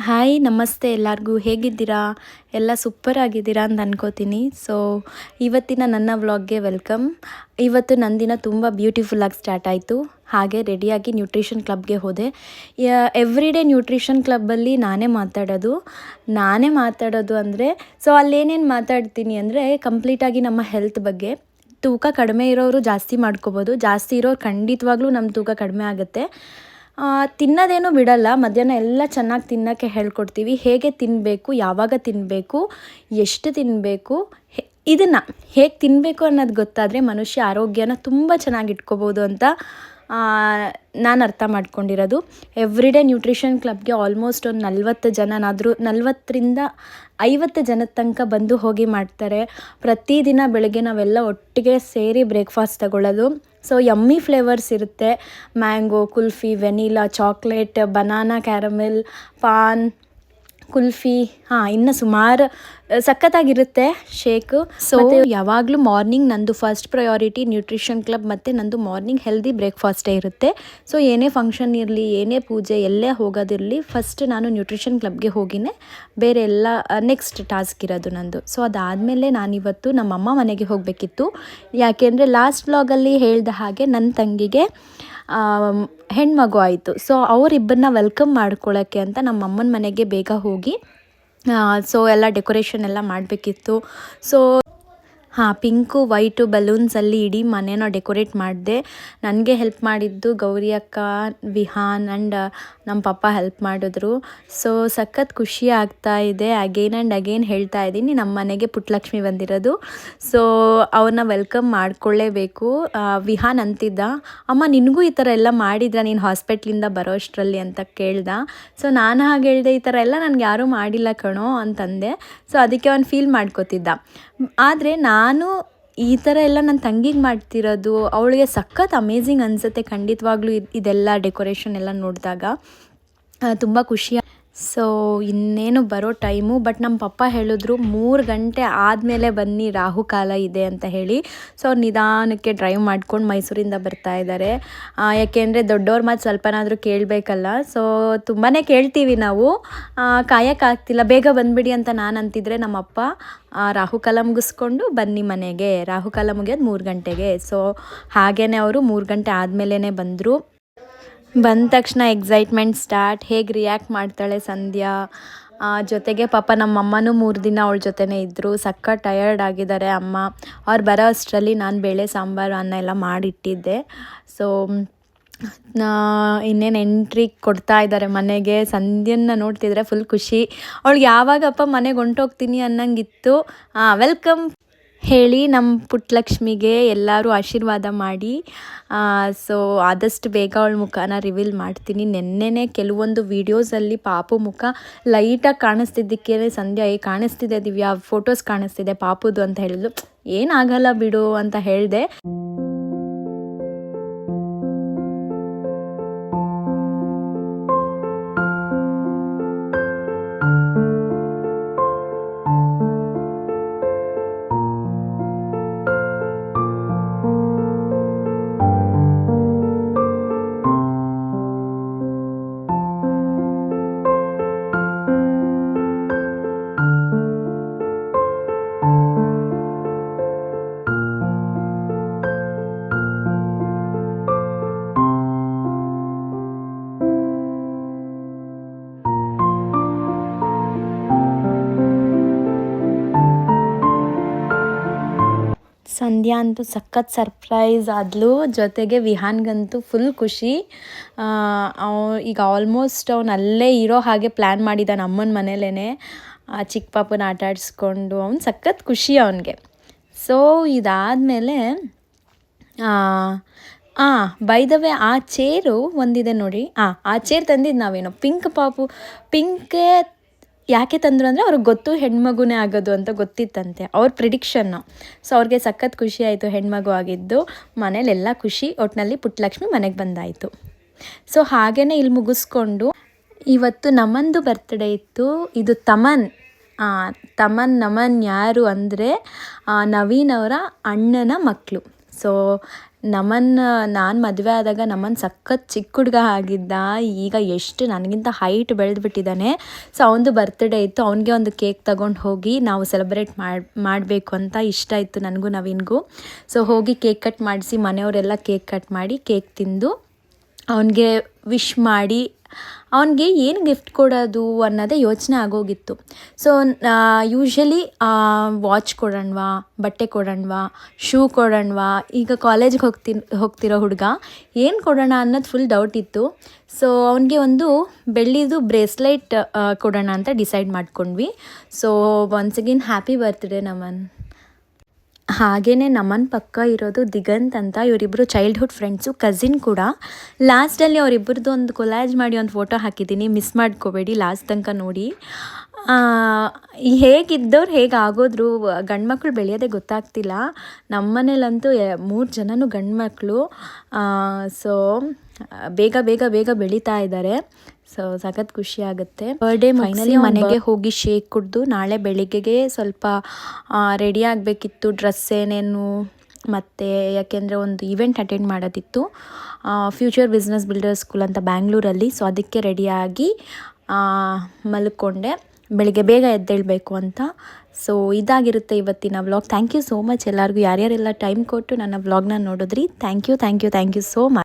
Hi ನಮಸ್ತೆ ಎಲ್ಲರಿಗೂ ಹೇಗಿದ್ದೀರಾ? ಎಲ್ಲ ಸೂಪರ್ ಆಗಿದ್ದೀರಾ ಅಂತ ಅನ್ಕೋತೀನಿ. ಸೊ ಇವತ್ತಿನ ನನ್ನ ವ್ಲಾಗ್ಗೆ ವೆಲ್ಕಮ್. ಇವತ್ತು ನನ್ನ ದಿನ ತುಂಬ ಬ್ಯೂಟಿಫುಲ್ಲಾಗಿ ಸ್ಟಾರ್ಟ್ ಆಯಿತು. ಹಾಗೆ ರೆಡಿಯಾಗಿ ನ್ಯೂಟ್ರಿಷನ್ ಕ್ಲಬ್ಗೆ ಹೋದೆ. ಎವ್ರಿ ಡೇ ನ್ಯೂಟ್ರಿಷನ್ ಕ್ಲಬ್ಬಲ್ಲಿ ನಾನೇ ಮಾತಾಡೋದು ಅಂದರೆ ಸೊ ಅಲ್ಲೇನೇನು ಮಾತಾಡ್ತೀನಿ ಅಂದರೆ ಕಂಪ್ಲೀಟಾಗಿ ನಮ್ಮ ಹೆಲ್ತ್ ಬಗ್ಗೆ. ತೂಕ ಕಡಿಮೆ ಇರೋರು ಜಾಸ್ತಿ ಮಾಡ್ಕೋಬೋದು, ಜಾಸ್ತಿ ಇರೋರು ಖಂಡಿತವಾಗ್ಲೂ ನಮ್ಮ ತೂಕ ಕಡಿಮೆ ಆಗುತ್ತೆ. ತಿನ್ನೋದೇನು ಬಿಡಲ್ಲ, ಮಧ್ಯಾಹ್ನ ಎಲ್ಲ ಚೆನ್ನಾಗಿ ತಿನ್ನೋಕ್ಕೆ ಹೇಳ್ಕೊಡ್ತೀವಿ. ಹೇಗೆ ತಿನ್ನಬೇಕು, ಯಾವಾಗ ತಿನ್ನಬೇಕು, ಎಷ್ಟು ತಿನ್ನಬೇಕು, ಇದನ್ನು ಹೇಗೆ ತಿನ್ನಬೇಕು ಅನ್ನೋದು ಗೊತ್ತಾದರೆ ಮನುಷ್ಯ ಆರೋಗ್ಯನ ತುಂಬ ಚೆನ್ನಾಗಿ ಇಟ್ಕೋಬೋದು ಅಂತ ನಾನು ಅರ್ಥ ಮಾಡ್ಕೊಂಡಿರೋದು. ಎವ್ರಿ ಡೇ ನ್ಯೂಟ್ರಿಷನ್ ಕ್ಲಬ್ಗೆ ಆಲ್ಮೋಸ್ಟ್ ಒಂದು 40 ಜನನಾದರೂ 40ರಿಂದ 50 ಜನದ ತನಕ ಬಂದು ಹೋಗಿ ಮಾಡ್ತಾರೆ. ಪ್ರತಿದಿನ ಬೆಳಗ್ಗೆ ನಾವೆಲ್ಲ ಒಟ್ಟಿಗೆ ಸೇರಿ ಬ್ರೇಕ್ಫಾಸ್ಟ್ ತಗೊಳ್ಳೋದು. ಸೊ ಯಮ್ಮಿ ಫ್ಲೇವರ್ಸ್ ಇರುತ್ತೆ, mango, kulfi, vanilla, chocolate, banana, caramel, PAN, kulfi, ಇನ್ನು ಸುಮಾರು ಸಖತ್ತಾಗಿರುತ್ತೆ ಶೇಕು. ಸೊ ಯಾವಾಗಲೂ ಮಾರ್ನಿಂಗ್ ನಂದು ಫಸ್ಟ್ ಪ್ರಯಾರಿಟಿ ನ್ಯೂಟ್ರಿಷನ್ ಕ್ಲಬ್ ಮತ್ತು ನಂದು ಮಾರ್ನಿಂಗ್ ಹೆಲ್ದಿ ಬ್ರೇಕ್ಫಾಸ್ಟೇ ಇರುತ್ತೆ. ಸೊ ಏನೇ ಫಂಕ್ಷನ್ ಇರಲಿ, ಏನೇ ಪೂಜೆ, ಎಲ್ಲೇ ಹೋಗೋದಿರಲಿ, ಫಸ್ಟ್ ನಾನು ನ್ಯೂಟ್ರಿಷನ್ ಕ್ಲಬ್ಗೆ ಹೋಗಿನೇ ಬೇರೆ ಎಲ್ಲ ನೆಕ್ಸ್ಟ್ ಟಾಸ್ಕ್ ಇರೋದು ನಂದು. ಸೊ ಅದಾದಮೇಲೆ ನಾನಿವತ್ತು ನಮ್ಮಮ್ಮ ಮನೆಗೆ ಹೋಗಬೇಕಿತ್ತು. ಯಾಕೆಂದರೆ ಲಾಸ್ಟ್ ವ್ಲಾಗಲ್ಲಿ ಹೇಳ್ದ ಹಾಗೆ ನನ್ನ ತಂಗಿಗೆ ಹೆಣ್ಮಗು ಆಯಿತು. ಸೊ ಅವರಿಬ್ಬರನ್ನ ವೆಲ್ಕಮ್ ಮಾಡ್ಕೊಳ್ಳೋಕ್ಕೆ ಅಂತ ನಮ್ಮಮ್ಮನ ಮನೆಗೆ ಬೇಗ ಹೋಗಿ ಸೊ ಎಲ್ಲ ಡೆಕೋರೇಷನ್ ಎಲ್ಲ ಮಾಡಬೇಕಿತ್ತು. ಸೊ ಪಿಂಕು ವೈಟು ಬಲೂನ್ಸಲ್ಲಿ ಇಡೀ ಮನೇನ ಡೆಕೋರೇಟ್ ಮಾಡಿದೆ. ನನಗೆ ಹೆಲ್ಪ್ ಮಾಡಿದ್ದು ಗೌರಿ ಅಕ್ಕ, ವಿಹಾನ್ ಆ್ಯಂಡ್ ನಮ್ಮ ಪಪ್ಪ ಹೆಲ್ಪ್ ಮಾಡಿದ್ರು. ಸೊ ಸಖತ್ ಖುಷಿ ಆಗ್ತಾ ಇದೆ. ಅಗೇನ್ ಆ್ಯಂಡ್ ಅಗೇನ್ ಹೇಳ್ತಾ ಇದ್ದೀನಿ, ನಮ್ಮ ಮನೆಗೆ ಪುಟ್ಟಲಕ್ಷ್ಮಿ ಬಂದಿರೋದು. ಸೊ ಅವ್ರನ್ನ ವೆಲ್ಕಮ್ ಮಾಡ್ಕೊಳ್ಳೇಬೇಕು. ವಿಹಾನ್ ಅಂತಿದ್ದ, ಅಮ್ಮ ನಿನಗೂ ಈ ಥರ ಎಲ್ಲ ಮಾಡಿದ್ರ ನೀನು ಹಾಸ್ಪಿಟ್ಲಿಂದ ಬರೋ ಅಷ್ಟರಲ್ಲಿ ಅಂತ ಕೇಳ್ದ. ಸೊ ನಾನು ಹಾಗೆ ಹೇಳಿದೆ, ಈ ಥರ ಎಲ್ಲ ನನಗೆ ಯಾರೂ ಮಾಡಿಲ್ಲ ಕಣೋ ಅಂತಂದೆ. ಸೊ ಅದಕ್ಕೆ ಅವ್ನು ಫೀಲ್ ಮಾಡ್ಕೋತಿದ್ದ. ಆದರೆ ನಾನು ಈ ಥರ ಎಲ್ಲ ನನ್ನ ತಂಗಿಗೆ ಮಾಡ್ತಿರೋದು ಅವಳಿಗೆ ಸಖತ್ ಅಮೇಝಿಂಗ್ ಅನಿಸುತ್ತೆ ಖಂಡಿತವಾಗ್ಲೂ. ಇದೆಲ್ಲ ಡೆಕೋರೇಷನ್ ಎಲ್ಲ ನೋಡಿದಾಗ ತುಂಬ ಖುಷಿ. ಸೊ ಇನ್ನೇನು ಬರೋ ಟೈಮು, ಬಟ್ ನಮ್ಮ ಪಪ್ಪ ಹೇಳಿದ್ರು 3 ಗಂಟೆ ಆದಮೇಲೆ ಬನ್ನಿ, ರಾಹುಕಾಲ ಇದೆ ಅಂತ ಹೇಳಿ. ಸೊ ಅವ್ರು ನಿಧಾನಕ್ಕೆ ಡ್ರೈವ್ ಮಾಡ್ಕೊಂಡು ಮೈಸೂರಿಂದ ಬರ್ತಾ ಇದ್ದಾರೆ. ಯಾಕೆಂದರೆ ದೊಡ್ಡವ್ರ ಮಾತು ಸ್ವಲ್ಪನಾದರೂ ಕೇಳಬೇಕಲ್ಲ. ಸೊ ತುಂಬಾ ಕೇಳ್ತೀವಿ ನಾವು, ಕಾಯೋಕ್ಕಾಗ್ತಿಲ್ಲ, ಬೇಗ ಬಂದುಬಿಡಿ ಅಂತ ನಾನು ಅಂತಿದ್ರೆ ನಮ್ಮಪ್ಪ ರಾಹುಕಾಲ ಮುಗಿಸ್ಕೊಂಡು ಬನ್ನಿ ಮನೆಗೆ, ರಾಹುಕಾಲ ಮುಗಿಯೋದು 3 ಗಂಟೆಗೆ. ಸೊ ಹಾಗೇ ಅವರು 3 ಗಂಟೆ ಆದಮೇಲೆ ಬಂದರು. ಬಂದ ತಕ್ಷಣ ಎಕ್ಸೈಟ್ಮೆಂಟ್ ಸ್ಟಾರ್ಟ್. ಹೇಗೆ ರಿಯಾಕ್ಟ್ ಮಾಡ್ತಾಳೆ ಸಂಧ್ಯಾ. ಜೊತೆಗೆ ಪಾಪ ನಮ್ಮಮ್ಮನೂ 3 ದಿನ ಅವಳ ಜೊತೆನೇ ಇದ್ದರು. ಸಖತ್ ಟಯರ್ಡ್ ಆಗಿದ್ದಾರೆ ಅಮ್ಮ. ಅವ್ರು ಬರೋ ಅಷ್ಟರಲ್ಲಿ ನಾನು ಬೇಳೆ ಸಾಂಬಾರು ಅನ್ನ ಎಲ್ಲ ಮಾಡಿಟ್ಟಿದ್ದೆ. ಸೊ ಇನ್ನೇನು ಎಂಟ್ರಿ ಕೊಡ್ತಾ ಇದ್ದಾರೆ ಮನೆಗೆ. ಸಂಧ್ಯನ್ನ ನೋಡ್ತಿದ್ರೆ ಫುಲ್ ಖುಷಿ. ಅವಳಿಗೆ ಯಾವಾಗಪ್ಪ ಮನೆಗೆ ಹೊಂಟೋಗ್ತೀನಿ ಅನ್ನಂಗಿತ್ತು. ವೆಲ್ಕಮ್ ಹೇಳಿ ನಮ್ಮ ಪುಟ್ಟಲಕ್ಷ್ಮಿಗೆ ಎಲ್ಲರೂ ಆಶೀರ್ವಾದ ಮಾಡಿ. ಸೊ ಆದಷ್ಟು ಬೇಗ ಅವಳ ಮುಖನ ರಿವೀಲ್ ಮಾಡ್ತೀನಿ. ನೆನ್ನೆನೇ ಕೆಲವೊಂದು ವೀಡಿಯೋಸಲ್ಲಿ ಪಾಪು ಮುಖ ಲೈಟಾಗಿ ಕಾಣಿಸ್ತಿದ್ದಕ್ಕೆ ಸಂಧ್ಯಾ ಕಾಣಿಸ್ತಿದೆ ದಿವ್ಯಾ, ಫೋಟೋಸ್ ಕಾಣಿಸ್ತಿದೆ ಪಾಪುದು ಅಂತ ಹೇಳಿದ್ಲು. ಏನಾಗಲ್ಲ ಬಿಡು ಅಂತ ಹೇಳಿದೆ. ಸಂಧ್ಯಾ ಅಂತೂ ಸಖತ್ ಸರ್ಪ್ರೈಸ್ ಆದಳು. ಜೊತೆಗೆ ವಿಹಾನ್ಗಂತೂ ಫುಲ್ ಖುಷಿ. ಈಗ ಆಲ್ಮೋಸ್ಟ್ ಅವ್ನು ಅಲ್ಲೇ ಇರೋ ಹಾಗೆ ಪ್ಲ್ಯಾನ್ ಮಾಡಿದ್ದಾನೆ ಅಮ್ಮನ ಮನೇಲೇ, ಚಿಕ್ಕ ಪಾಪನ ಆಟ ಆಡಿಸ್ಕೊಂಡು. ಅವ್ನು ಸಖತ್ ಖುಷಿ ಅವನಿಗೆ. ಸೊ ಇದಾದಮೇಲೆ ಬೈ ದ ವೇ ಆ ಚೇರು ಒಂದಿದೆ ನೋಡಿ, ಆ ಚೇರ್ ತಂದಿದ್ದು ನಾವೇನು ಪಿಂಕೇ ಯಾಕೆ ತಂದರು ಅಂದರೆ ಅವ್ರಿಗೆ ಗೊತ್ತು ಹೆಣ್ಮಗುನೇ ಆಗೋದು ಅಂತ ಗೊತ್ತಿತ್ತಂತೆ, ಅವ್ರ ಪ್ರಿಡಿಕ್ಷನ್ನು. ಸೊ ಅವ್ರಿಗೆ ಸಖತ್ ಖುಷಿ ಆಯಿತು ಹೆಣ್ಮಗು ಆಗಿದ್ದು. ಮನೇಲೆಲ್ಲ ಖುಷಿ. ಒಟ್ಟಿನಲ್ಲಿ ಪುಟ್ಟಲಕ್ಷ್ಮಿ ಮನೆಗೆ ಬಂದಾಯಿತು. ಸೊ ಹಾಗೇ ಇಲ್ಲಿ ಮುಗಿಸ್ಕೊಂಡು ಇವತ್ತು ನಮನ್ದು ಬರ್ತ್ಡೇ ಇತ್ತು. ಇದು ನಮನ್ ಯಾರು ಅಂದರೆ ನವೀನ್ ಅವರ ಅಣ್ಣನ ಮಕ್ಕಳು. ಸೊ ನಾನು ಮದುವೆ ಆದಾಗ ನಮ್ಮನ್ನು ಸಖತ್ ಚಿಕ್ಕ ಹುಡುಗ ಆಗಿದ್ದ. ಈಗ ಎಷ್ಟು ನನಗಿಂತ ಹೈಟ್ ಬೆಳೆದ್ಬಿಟ್ಟಿದ್ದಾನೆ. ಸೊ ಅವನದು ಬರ್ತ್ಡೇ ಇತ್ತು, ಅವನಿಗೆ ಒಂದು ಕೇಕ್ ತಗೊಂಡು ಹೋಗಿ ನಾವು ಸೆಲೆಬ್ರೇಟ್ ಮಾಡಬೇಕು ಅಂತ ಇಷ್ಟ ಇತ್ತು ನನಗೂ ನವೀನ್ಗೂ. ಸೊ ಹೋಗಿ ಕೇಕ್ ಕಟ್ ಮಾಡಿಸಿ ಮನೆಯವರೆಲ್ಲ ಕೇಕ್ ಕಟ್ ಮಾಡಿ ಕೇಕ್ ತಿಂದು ಅವನಿಗೆ ವಿಶ್ ಮಾಡಿ ಅವನಿಗೆ ಏನು ಗಿಫ್ಟ್ ಕೊಡೋದು ಅನ್ನೋದೇ ಯೋಚನೆ ಆಗೋಗಿತ್ತು. ಸೊ ಯೂಶ್ವಲಿ ವಾಚ್ ಕೊಡೋಣವಾ, ಬಟ್ಟೆ ಕೊಡೋಣವಾ, ಶೂ ಕೊಡೋಣವಾ, ಈಗ ಕಾಲೇಜ್ಗೆ ಹೋಗ್ತಿರೋ ಹುಡುಗ ಏನು ಕೊಡೋಣ ಅನ್ನೋದು ಫುಲ್ ಡೌಟ್ ಇತ್ತು. ಸೊ ಅವನಿಗೆ ಒಂದು ಬೆಳ್ಳಿದು ಬ್ರೇಸ್ಲೈಟ್ ಕೊಡೋಣ ಅಂತ ಡಿಸೈಡ್ ಮಾಡ್ಕೊಂಡ್ವಿ. So once again happy birthday Naman. ಹಾಗೆಯೇ ನಮ್ಮನ ಪಕ್ಕ ಇರೋದು ದಿಗಂತ್ ಅಂತ, ಇವರಿಬ್ಬರು ಚೈಲ್ಡ್ಹುಡ್ ಫ್ರೆಂಡ್ಸು, ಕಸಿನ್ ಕೂಡ. ಲಾಸ್ಟಲ್ಲಿ ಅವರಿಬ್ಬರದ್ದು ಒಂದು ಕೊಲಾಜ್ ಮಾಡಿ ಒಂದು ಫೋಟೋ ಹಾಕಿದ್ದೀನಿ, ಮಿಸ್ ಮಾಡ್ಕೋಬೇಡಿ, ಲಾಸ್ಟ್ ತನಕ ನೋಡಿ. ಹೇಗಿದ್ದವ್ರು ಹೇಗೆ ಆಗೋದ್ರು, ಗಂಡು ಮಕ್ಕಳು ಬೆಳೆಯೋದೇ ಗೊತ್ತಾಗ್ತಿಲ್ಲ. ನಮ್ಮ ಮನೇಲಂತೂ 3 ಜನನೂ ಗಂಡು ಮಕ್ಕಳು. ಸೊ ಬೇಗ ಬೇಗ ಬೇಗ ಬೆಳೀತಾ ಇದ್ದಾರೆ. ಸೊ ಸಖತ್ ಖುಷಿ ಆಗುತ್ತೆ. ಬರ್ಡೇ ಫೈನಲಿ ಮನೆಗೆ ಹೋಗಿ ಶೇಕ್ ಕುಡಿದು ನಾಳೆ ಬೆಳಿಗ್ಗೆಗೆ ಸ್ವಲ್ಪ ರೆಡಿ ಆಗಬೇಕಿತ್ತು, ಡ್ರೆಸ್ ಏನೇನು, ಮತ್ತು ಯಾಕೆಂದರೆ ಒಂದು ಈವೆಂಟ್ ಅಟೆಂಡ್ ಮಾಡೋದಿತ್ತು, ಫ್ಯೂಚರ್ ಬಿಸ್ನೆಸ್ ಬಿಲ್ಡರ್ ಸ್ಕೂಲ್ ಅಂತ ಬ್ಯಾಂಗ್ಳೂರಲ್ಲಿ. ಸೊ ಅದಕ್ಕೆ ರೆಡಿಯಾಗಿ ಮಲ್ಕೊಂಡೆ, ಬೆಳಿಗ್ಗೆ ಬೇಗ ಎದ್ದೇಳಬೇಕು ಅಂತ. ಸೊ ಇದಾಗಿರುತ್ತೆ ಇವತ್ತಿನ vlog. Thank you so much ಎಲ್ಲರಿಗೂ, ಯಾರ್ಯಾರೆಲ್ಲ ಟೈಮ್ ಕೊಟ್ಟು ನನ್ನ ವ್ಲಾಗ್ನ ನೋಡಿದ್ರಿ. Thank you so much.